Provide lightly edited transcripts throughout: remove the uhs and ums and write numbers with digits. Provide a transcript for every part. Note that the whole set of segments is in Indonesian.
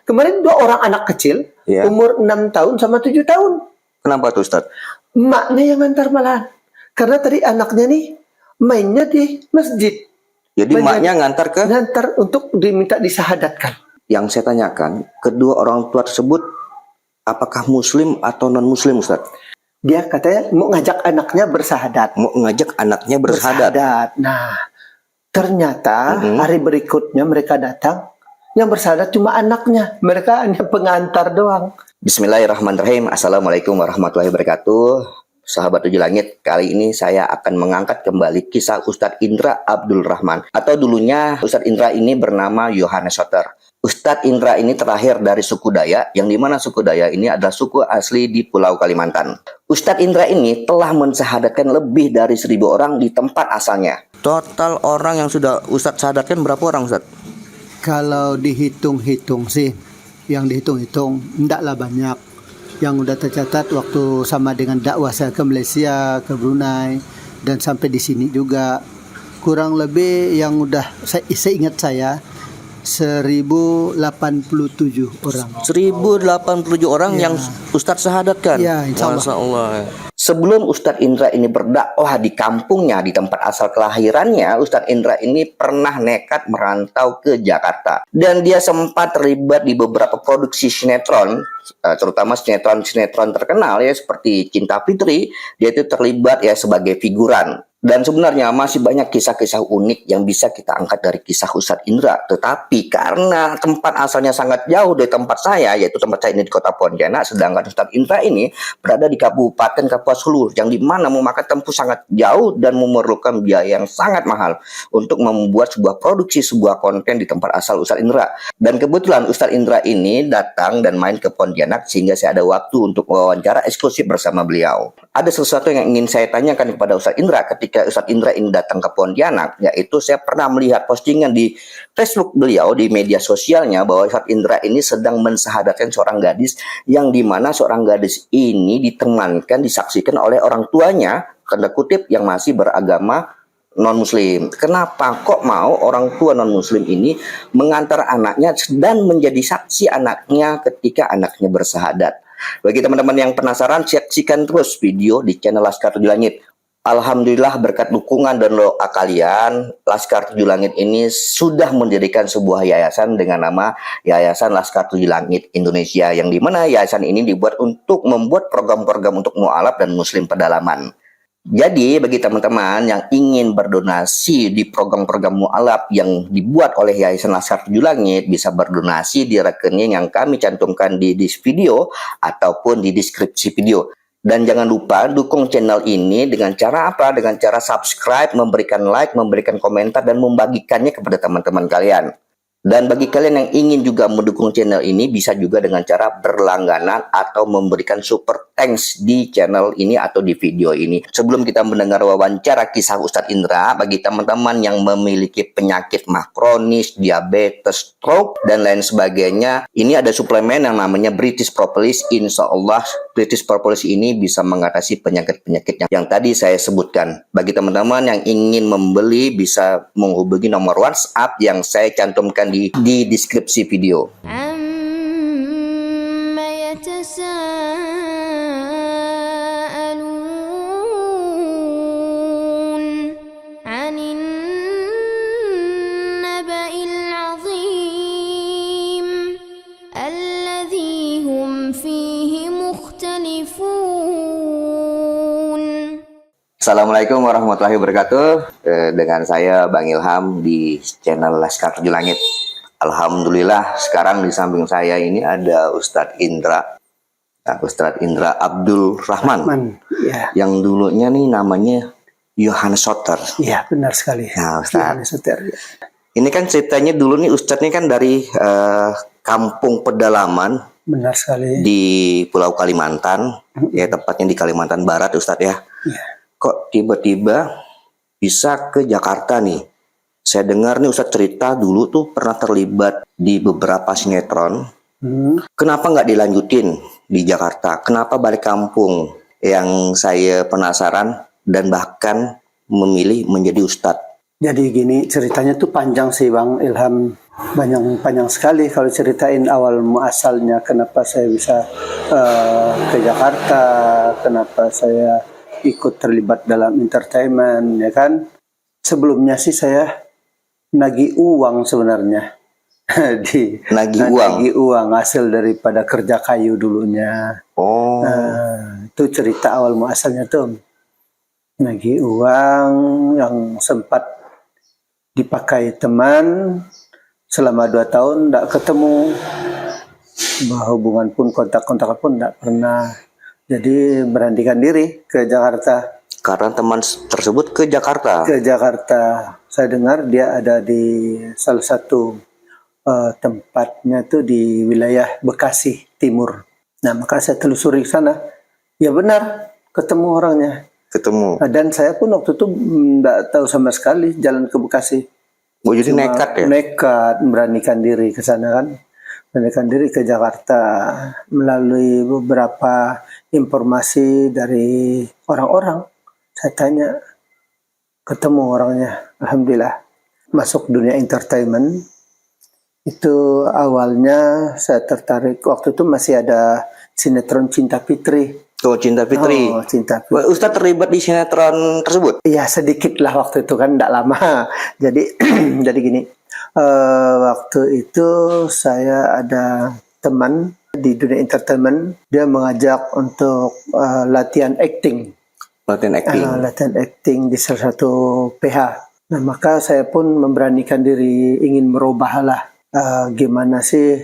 Kemarin 2 orang anak kecil, umur 6 tahun sama 7 tahun. Kenapa tuh Ustaz? Emaknya yang ngantar malahan. Karena tadi anaknya nih mainnya di masjid. Jadi emaknya ngantar untuk diminta disahadatkan. Yang saya tanyakan, kedua orang tua tersebut apakah muslim atau non muslim Ustaz? Dia katanya mau ngajak anaknya bersahadat. Nah, ternyata hari berikutnya mereka datang, yang bersahadat cuma anaknya. Mereka hanya pengantar doang. Bismillahirrahmanirrahim. Assalamualaikum warahmatullahi wabarakatuh. Sahabat Tujuh Langit, kali ini saya akan mengangkat kembali kisah Ustadz Indra Abdul Rahman. Atau dulunya Ustadz Indra ini bernama Yohanes Soter. Ustadz Indra ini terlahir dari suku Dayak, yang dimana suku Dayak ini adalah suku asli di Pulau Kalimantan. Ustadz Indra ini telah mensahadatkan lebih dari 1.000 orang di tempat asalnya. Total orang yang sudah Ustadz sahadatkan berapa orang Ustadz? Kalau dihitung-hitung sih, yang dihitung-hitung ndaklah banyak. Yang udah tercatat waktu sama dengan dakwah saya ke Malaysia, ke Brunei, dan sampai di sini juga kurang lebih yang udah seingat saya 1087 orang. 1087 orang yang Ustadz sahadatkan. Ya, insya Allah. Sebelum Ustadz Indra ini berdakwah di kampungnya, di tempat asal kelahirannya, Ustadz Indra ini pernah nekat merantau ke Jakarta. Dan dia sempat terlibat di beberapa produksi sinetron, terutama sinetron terkenal ya seperti Cinta Fitri. Dia itu terlibat ya sebagai figuran. Dan sebenarnya masih banyak kisah-kisah unik yang bisa kita angkat dari kisah Ustadz Indra. Tetapi karena tempat asalnya sangat jauh dari tempat saya, yaitu tempat saya ini di Kota Pontianak, sedangkan Ustadz Indra ini berada di Kabupaten Kapuas Hulu, yang dimana memakan tempuh sangat jauh dan memerlukan biaya yang sangat mahal untuk membuat sebuah produksi, sebuah konten di tempat asal Ustadz Indra. Dan kebetulan Ustadz Indra ini datang dan main ke Pontianak, sehingga saya ada waktu untuk wawancara eksklusif bersama beliau. Ada sesuatu yang ingin saya tanyakan kepada Ustadz Indra ketika Ustadz Indra ini datang ke Pontianak, yaitu saya pernah melihat postingan di Facebook beliau, di media sosialnya, bahwa Ustadz Indra ini sedang mensahadatkan seorang gadis, yang dimana seorang gadis ini ditemankan, disaksikan oleh orang tuanya, tanda kutip, yang masih beragama non-muslim. Kenapa kok mau orang tua non-muslim ini mengantar anaknya dan menjadi saksi anaknya ketika anaknya bersahadat? Bagi teman-teman yang penasaran, saksikan terus video di channel Laskar Tujuh Langit. Alhamdulillah berkat dukungan dan doa kalian, Laskar Tujuh Langit ini sudah mendirikan sebuah yayasan dengan nama Yayasan Laskar Tujuh Langit Indonesia, yang dimana yayasan ini dibuat untuk membuat program-program untuk mu'alaf dan muslim pedalaman. Jadi bagi teman-teman yang ingin berdonasi di program-program mu'alaf yang dibuat oleh Yayasan Laskar Tujuh Langit, bisa berdonasi di rekening yang kami cantumkan di video ataupun di deskripsi video. Dan jangan lupa dukung channel ini dengan cara apa? Dengan cara subscribe, memberikan like, memberikan komentar, dan membagikannya kepada teman-teman kalian. Dan bagi kalian yang ingin juga mendukung channel ini, bisa juga dengan cara berlangganan atau memberikan super thanks di channel ini atau di video ini. Sebelum kita mendengar wawancara kisah Ustadz Indra, bagi teman-teman yang memiliki penyakit mah kronis, diabetes, stroke, dan lain sebagainya, ini ada suplemen yang namanya British Propolis. Insya Allah British Propolis ini bisa mengatasi penyakit-penyakit yang tadi saya sebutkan. Bagi teman-teman yang ingin membeli, bisa menghubungi nomor WhatsApp yang saya cantumkan di deskripsi video. Assalamualaikum warahmatullahi wabarakatuh. Dengan saya Bang Ilham di channel Laskar Tujuh Langit. Alhamdulillah sekarang di samping saya ini ada Ustadz Indra. Nah, Ustadz Indra Abdul Rahman. Ya. Yang dulunya nih namanya Yohanes Soter. Iya, benar sekali. Nah, Ustadz Soter. Ya. Ini kan ceritanya dulu nih Ustadz ini kan dari kampung pedalaman. Benar sekali. Di Pulau Kalimantan, ya tepatnya di Kalimantan Barat Ustadz ya. Iya. Kok tiba-tiba bisa ke Jakarta nih? Saya dengar nih Ustadz cerita dulu tuh pernah terlibat di beberapa sinetron. Kenapa nggak dilanjutin di Jakarta? Kenapa balik kampung? Yang saya penasaran dan bahkan memilih menjadi Ustadz. Jadi gini, ceritanya tuh panjang sih Bang Ilham. Panjang sekali kalau ceritain awal muasalnya kenapa saya bisa ke Jakarta, kenapa saya ikut terlibat dalam entertainment, ya kan. Sebelumnya sih saya nagih uang sebenarnya. Nagih uang hasil daripada kerja kayu dulunya. Itu cerita awal muasalnya tuh. Nagih uang yang sempat dipakai teman selama 2 tahun tidak ketemu, hubungan pun kontak-kontak pun tidak pernah. Jadi beranikan diri ke Jakarta. Karena teman tersebut ke Jakarta. Ke Jakarta. Saya dengar dia ada di salah satu tempatnya tuh di wilayah Bekasi Timur. Nah, maka saya telusuri ke sana. Ya benar, ketemu orangnya. Ketemu. Dan saya pun waktu itu tidak tahu sama sekali jalan ke Bekasi. Jadi nekat ya? Nekat, beranikan diri ke sana kan. Beranikan diri ke Jakarta melalui beberapa informasi dari orang-orang. Saya tanya, ketemu orangnya. Alhamdulillah. Masuk dunia entertainment. Itu awalnya saya tertarik. Waktu itu masih ada sinetron Cinta Fitri. Cinta Fitri. Cinta Fitri. Ustadz terlibat di sinetron tersebut? Iya, sedikit lah waktu itu kan, tidak lama. Jadi jadi gini, waktu itu saya ada teman di dunia entertainment, dia mengajak untuk latihan acting. Latihan acting di salah satu PH. Nah, maka saya pun memberanikan diri ingin merubah lah. Gimana sih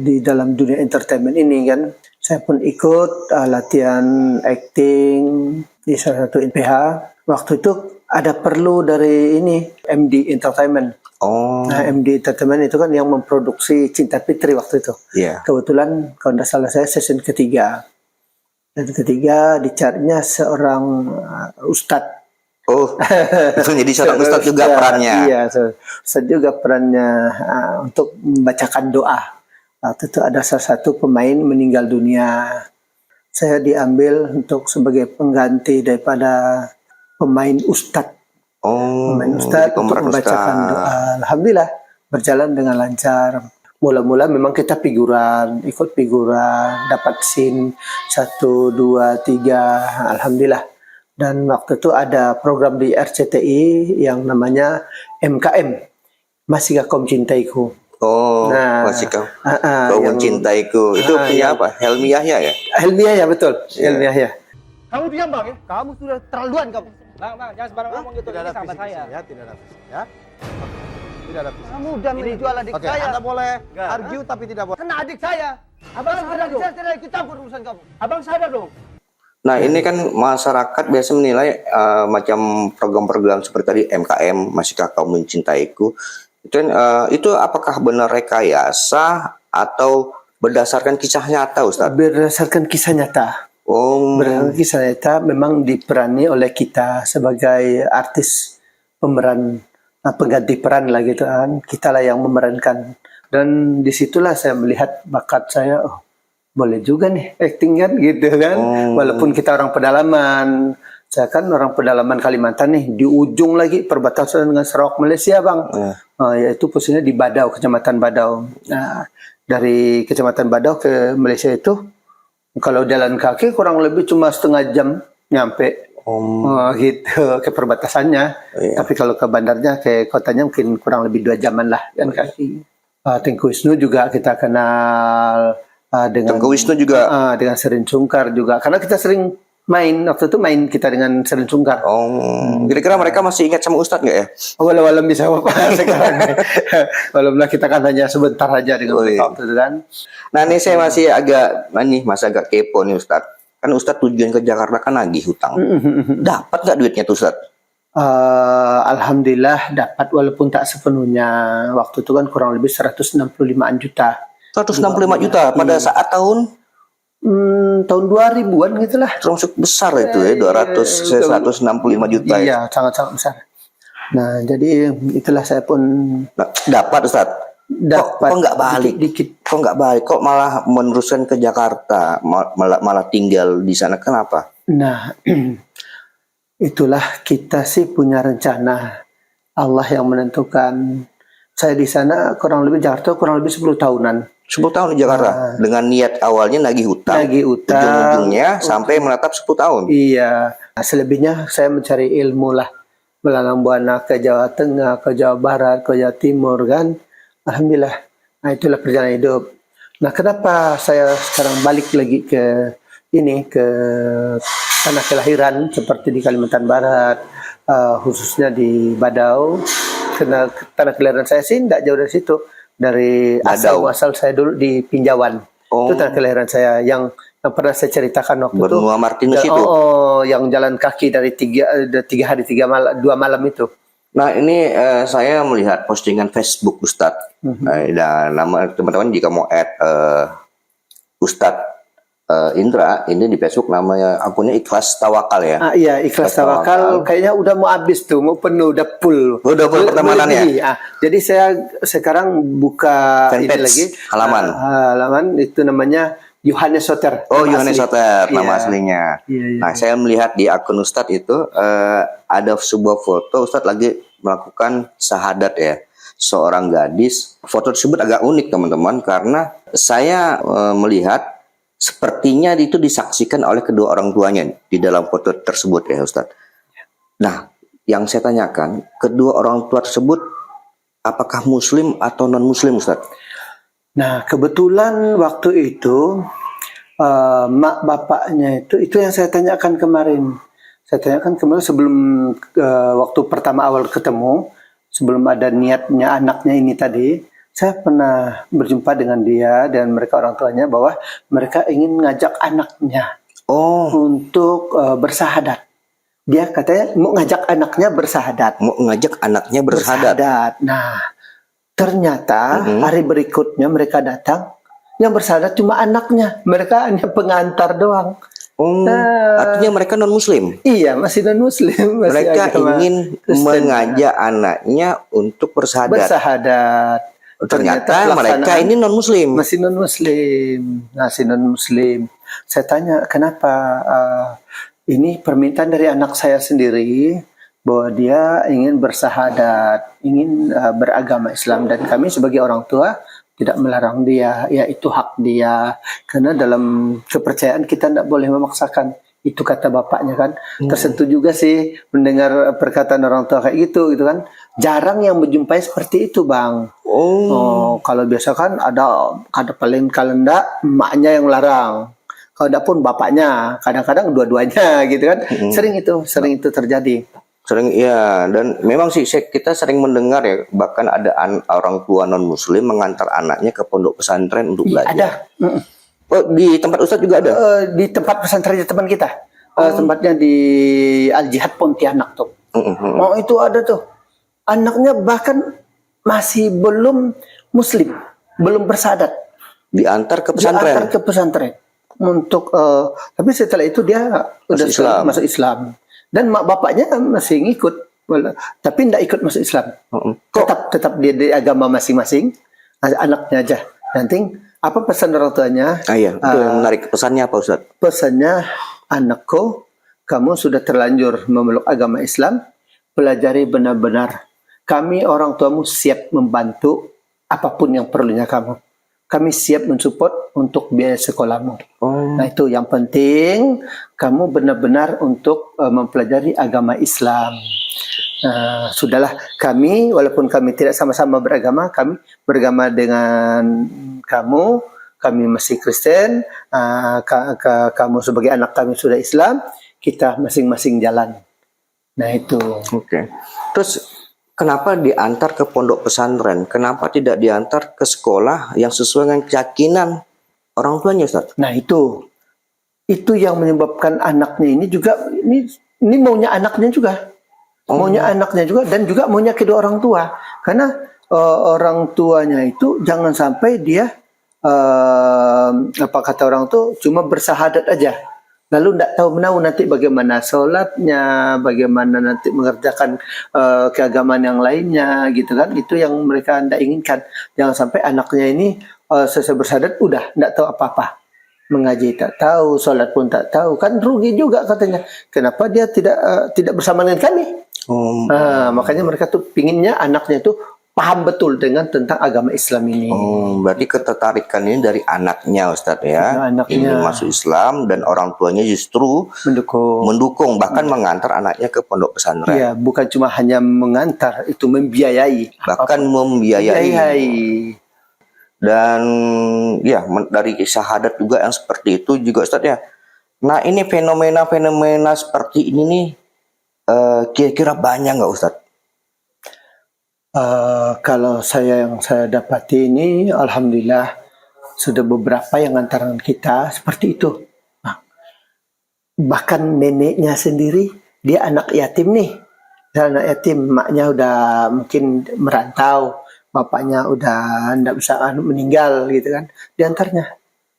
di dalam dunia entertainment ini kan. Saya pun ikut latihan acting di salah satu PH. Waktu itu ada perlu dari ini MD Entertainment. Nah, MD Entertainment itu kan yang memproduksi Cinta Fitri waktu itu. Kebetulan kalau tidak salah saya season ketiga. Dan ketiga dicarinya seorang ustadz. Jadi seorang ustadz juga perannya. Iya, ustadz juga perannya untuk membacakan doa. Waktu itu ada salah satu pemain meninggal dunia. Saya diambil untuk sebagai pengganti daripada pemain ustadz. Pemain ustadz untuk membacakan doa. Alhamdulillah berjalan dengan lancar. Mula-mula memang kita ikut figuran, dapat scene 1, 2, 3, alhamdulillah. Dan waktu itu ada program di RCTI yang namanya MKM, Masihkah Kau Mencintaiku. Masihkah Kau Mencintaiku. Itu punya apa? Helmi Yahya ya? Helmi Yahya, betul. Helmi Yahya. Kamu diam bang ya? Kamu sudah terlaluan kamu. Bang, jangan sembarang ngomong gitu. Ini sahabat saya. Tidak ada visi ya. Tidak ada visi. Kamu udah menjual adik saya. Anda boleh argue tapi tidak boleh. Kena adik saya. Abang sadar dong. Saya tidak ikut campur urusan kamu. Abang sadar dong. Nah, ini kan masyarakat biasa menilai macam program-program seperti tadi MKM, Masihkah Kau Mencintaiku. Itu apakah benar rekayasa atau berdasarkan kisah nyata, Ustadz? Berdasarkan kisah nyata. Berdasarkan kisah nyata memang diperani oleh kita sebagai artis pemeran, pengganti peran lah gitu kan. Kita lah yang memerankan. Dan disitulah saya melihat bakat saya, boleh juga nih acting kan gitu kan. Walaupun kita orang pedalaman. Saya kan orang pedalaman Kalimantan nih, di ujung lagi perbatasan dengan Sarawak Malaysia bang. Yaitu posisinya di Badau, Kecamatan Badau. Nah, dari Kecamatan Badau ke Malaysia itu kalau jalan kaki kurang lebih cuma setengah jam nyampe. Gitu ke perbatasannya. Tapi kalau ke bandarnya, ke kotanya mungkin kurang lebih 2 jaman lah jalan kaki. Tengku Wisnu juga kita kenal. Dengan Tengku Wisnu juga dengan Serin Sungkar juga, karena kita sering waktu itu main kita dengan Serin Sungkar. Kira-kira mereka masih ingat sama Ustadz nggak ya? Walau bisa apa sekarang. Walau kita kan hanya sebentar aja dengan mereka waktu itu kan. Nah, ini saya masih agak kepo nih Ustadz. Kan Ustadz tujuan ke Jakarta kan nagih hutang. Dapat nggak duitnya tuh Ustadz? Alhamdulillah dapat, walaupun tak sepenuhnya. Waktu itu kan kurang lebih 165 juta. 165 juta pada saat tahun tahun 2000-an gitulah. Termasuk besar itu ya, 165 juta. Iya, sangat-sangat besar. Nah, jadi itulah saya pun dapat Ustaz. Dapat. Kok nggak balik? Dikit. Kok nggak balik? Kok malah meneruskan ke Jakarta, malah tinggal di sana? Kenapa? Nah, itulah kita sih punya rencana. Allah yang menentukan. Saya di sana kurang lebih Jakarta kurang lebih 10 tahunan. 10 tahun di Jakarta dengan niat awalnya nagih utang. Nagih utang. Ujung-ujungnya sampai menetap 10 tahun. Iya. Nah, selebihnya saya mencari ilmu lah. Melalang buana ke Jawa Tengah, ke Jawa Barat, ke Jawa Timur kan. Alhamdulillah. Nah, itulah perjalanan hidup. Nah, kenapa saya sekarang balik lagi ke tanah kelahiran seperti di Kalimantan Barat, khususnya di Badau. Karena tanah kelahiran saya sih tidak jauh dari situ. Dari asal saya dulu di Pinjawan. Itu tanah kelahiran saya yang pernah saya ceritakan waktu itu. Benua Martinus itu. Yang jalan kaki dari 3 hari 2 malam itu. Nah, ini saya melihat postingan Facebook Ustadz. Dan nama teman-teman jika mau add Ustadz Indra, ini di Facebook namanya akunnya Ikhlas Tawakal ya. Iya, Ikhlas Tawakal. Kayaknya udah mau habis tuh, mau penuh, udah full. Udah full pertemanannya. Jadi saya sekarang buka ini lagi halaman itu namanya Yohanes Soter. Oh, Yohanes Soter nama aslinya. Iya. Nah, saya melihat di akun Ustadz itu ada sebuah foto Ustadz lagi melakukan syahadat ya. Seorang gadis. Foto tersebut agak unik teman-teman karena saya melihat sepertinya itu disaksikan oleh kedua orang tuanya di dalam foto tersebut ya Ustadz. Nah, yang saya tanyakan, kedua orang tua tersebut apakah muslim atau non-muslim Ustadz? Nah, kebetulan waktu itu mak bapaknya itu yang saya tanyakan kemarin. Saya tanyakan kemarin sebelum waktu pertama awal ketemu, sebelum ada niatnya anaknya ini tadi, saya pernah berjumpa dengan dia dan mereka orang tuanya bahwa mereka ingin ngajak anaknya untuk bersahadat. Dia katanya mau ngajak anaknya bersahadat. Mau ngajak anaknya bersahadat. Nah, ternyata hari berikutnya mereka datang, yang bersahadat cuma anaknya. Mereka hanya pengantar doang. Artinya mereka non-muslim? Iya, masih non-muslim. Mereka ingin mengajak anaknya untuk bersahadat. Ternyata mereka ini non-muslim. Masih non-muslim. Saya tanya, kenapa ini permintaan dari anak saya sendiri bahwa dia ingin bersahadat, ingin beragama Islam, dan kami sebagai orang tua tidak melarang dia, ya itu hak dia. Karena dalam kepercayaan kita tidak boleh memaksakan. Itu kata bapaknya kan. Tersentuh juga sih mendengar perkataan orang tua kayak gitu kan. Jarang yang menjumpai seperti itu, Bang. Kalau biasa kan ada paling kalenda emaknya yang larang. Kalau ada pun bapaknya, kadang-kadang dua-duanya gitu kan. Sering itu terjadi. Sering iya, dan memang sih kita sering mendengar ya, bahkan ada orang tua non-muslim mengantar anaknya ke pondok pesantren untuk belajar. Ada. Oh, di tempat Ustadz juga ada? Di tempat pesantren teman kita. Tempatnya di Al-Jihad Pontianak tuh. Itu ada tuh. Anaknya bahkan masih belum muslim, belum bersahadat. Diantar ke pesantren? Untuk, tapi setelah itu dia masuk Islam. Dan mak bapaknya masih ngikut. Tapi tidak ikut masuk Islam. Tetap dia di agama masing-masing. Anaknya aja. Nanti apa pesan orang tuanya? Iya, itu yang menarik. Pesannya apa Ustaz? Pesannya, anakku, kamu sudah terlanjur memeluk agama Islam, pelajari benar-benar. Kami orang tuamu siap membantu apapun yang perlunya kamu. Kami siap mensupport untuk biaya sekolahmu. Nah itu yang penting, kamu benar-benar untuk mempelajari agama Islam. Sudahlah, kami walaupun kami tidak sama-sama beragama, kami beragama dengan kamu, kami masih Kristen, kamu sebagai anak kami sudah Islam, kita masing-masing jalan. Nah itu. Oke. Terus kenapa diantar ke pondok pesantren? Kenapa tidak diantar ke sekolah yang sesuai dengan keyakinan orang tuanya, Ustaz? Nah itu yang menyebabkan anaknya ini juga, ini maunya anaknya juga. Maunya anaknya juga dan juga maunya kedua orang tua. Karena orang tuanya itu jangan sampai dia apa kata orang tuh cuma bersahadat aja. Lalu tidak tahu menahu nanti bagaimana sholatnya, bagaimana nanti mengerjakan keagamaan yang lainnya gitu kan. Itu yang mereka tidak inginkan. Jangan sampai anaknya ini selesai bersahadat udah tidak tahu apa-apa. Mengaji tak tahu, sholat pun tak tahu. Kan rugi juga katanya. Kenapa dia tidak bersama dengan kami? Makanya mereka tuh pinginnya anaknya tuh paham betul dengan tentang agama Islam ini. Oh, berarti ketertarikan ini dari anaknya Ustadz ya. Anaknya. Ingin masuk Islam dan orang tuanya justru mendukung bahkan mengantar anaknya ke pondok pesantren. Iya, bukan cuma hanya mengantar, itu membiayai. Bahkan membiayai. Dan ya dari syahadat juga yang seperti itu juga Ustadz ya. Nah ini fenomena-fenomena seperti ini nih kira-kira banyak nggak Ustadz? Kalau yang saya dapati ini, alhamdulillah sudah beberapa yang antaran kita seperti itu. Nah, bahkan neneknya sendiri, dia anak yatim nih. Dan anak yatim, maknya udah mungkin merantau, bapaknya udah tidak bisa meninggal gitu kan. Di antaranya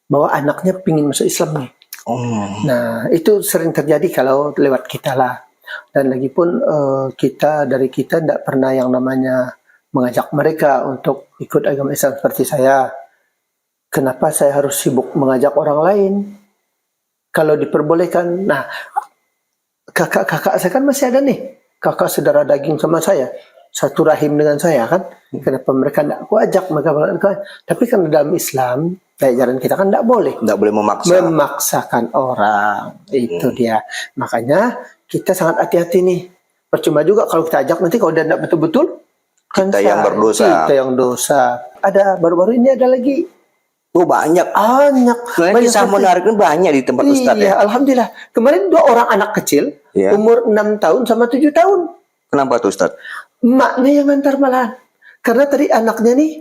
bahwa anaknya pingin masuk Islam nih. Nah itu sering terjadi kalau lewat kita lah. Dan lagi pun kita tidak pernah yang namanya mengajak mereka untuk ikut agama Islam seperti saya. Kenapa saya harus sibuk mengajak orang lain? Kalau diperbolehkan, nah kakak saya kan masih ada nih, kakak saudara daging sama saya, satu rahim dengan saya kan. Kenapa mereka tidak aku ajak mereka? Tapi kan dalam Islam, ajaran kita kan tidak boleh memaksakan orang. Itu dia. Makanya kita sangat hati-hati nih. Percuma juga kalau kita ajak, nanti kalau dia tidak betul-betul kan kita yang berdosa. Kita yang dosa. Ada baru-baru ini ada lagi. Oh banyak. Banyak kisah menarik banyak di tempat Ustadz ya. Alhamdulillah. Kemarin 2 orang anak kecil, umur 6 tahun sama 7 tahun. Kenapa tuh Ustadz? Maknya yang ngantar malahan. Karena tadi anaknya nih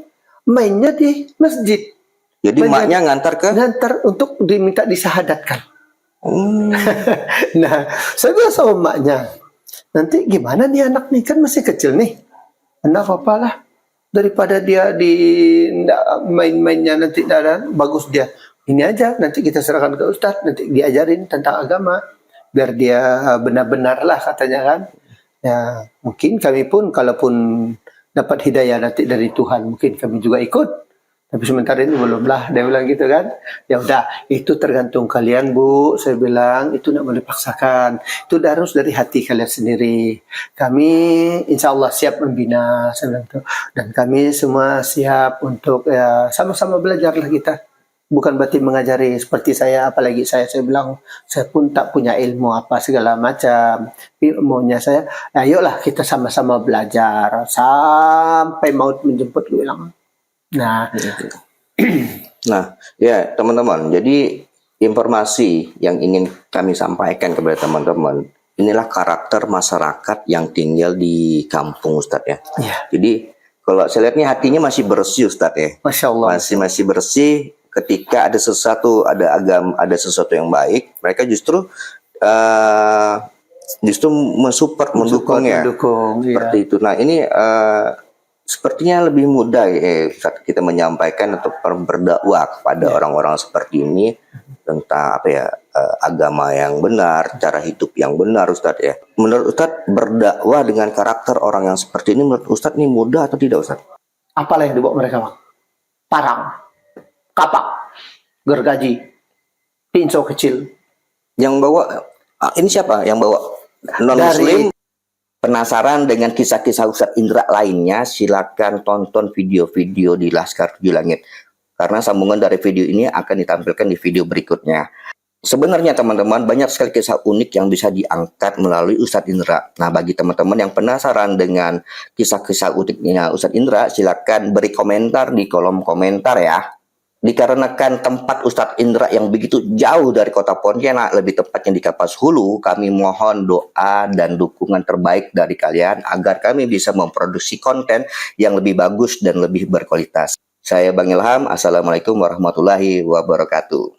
mainnya di masjid. Jadi maknya ngantar untuk diminta disahadatkan. Nah, saya bilang sama maknya, nanti gimana nih anak nih, kan masih kecil nih. Anak apalah, daripada dia di main-mainnya nanti bagus dia. Ini aja, nanti kita serahkan ke Ustadz, nanti diajarin tentang agama. Biar dia benar-benar lah katanya kan. Ya, mungkin kami pun kalaupun dapat hidayah nanti dari Tuhan, mungkin kami juga ikut. Tapi sementara ini belum lah, dia bilang gitu kan. Ya udah, itu tergantung kalian Bu, saya bilang itu tidak boleh paksakan. Itu harus dari hati kalian sendiri. Kami insya Allah siap membina, saya bilang itu. Dan kami semua siap untuk ya sama-sama belajar lah kita. Bukan berarti mengajari seperti saya, apalagi saya bilang saya pun tak punya ilmu apa segala macam. Maunya saya, ayolah kita sama-sama belajar sampai maut menjemput, gue bilang. Nah, ya teman-teman, jadi informasi yang ingin kami sampaikan kepada teman-teman, inilah karakter masyarakat yang tinggal di kampung Ustadz ya. Jadi kalau saya lihat nih hatinya masih bersih Ustadz ya. Masya Allah. Masih bersih. Ketika ada sesuatu, ada sesuatu yang baik, mereka justru mensupport, mendukung ya. Seperti itu. Nah ini sepertinya lebih mudah saat kita menyampaikan atau berdakwah kepada orang-orang seperti ini tentang agama yang benar, cara hidup yang benar Ustadz ya. Menurut Ustadz, berdakwah dengan karakter orang yang seperti ini menurut Ustadz ini mudah atau tidak Ustadz? Apalah yang dibawa mereka Bang? Parang, kapak, gergaji, pinso kecil. Yang bawa ini siapa? Yang bawa non-muslim? Penasaran dengan kisah-kisah Ustadz Indra lainnya, silakan tonton video-video di Laskar 7 Langit. Karena sambungan dari video ini akan ditampilkan di video berikutnya. Sebenarnya teman-teman, banyak sekali kisah unik yang bisa diangkat melalui Ustadz Indra. Nah, bagi teman-teman yang penasaran dengan kisah-kisah uniknya Ustadz Indra, silakan beri komentar di kolom komentar ya. Dikarenakan tempat Ustadz Indra yang begitu jauh dari kota Pontianak, lebih tepatnya di Kapas Hulu, kami mohon doa dan dukungan terbaik dari kalian agar kami bisa memproduksi konten yang lebih bagus dan lebih berkualitas. Saya Bang Ilham, Assalamualaikum warahmatullahi wabarakatuh.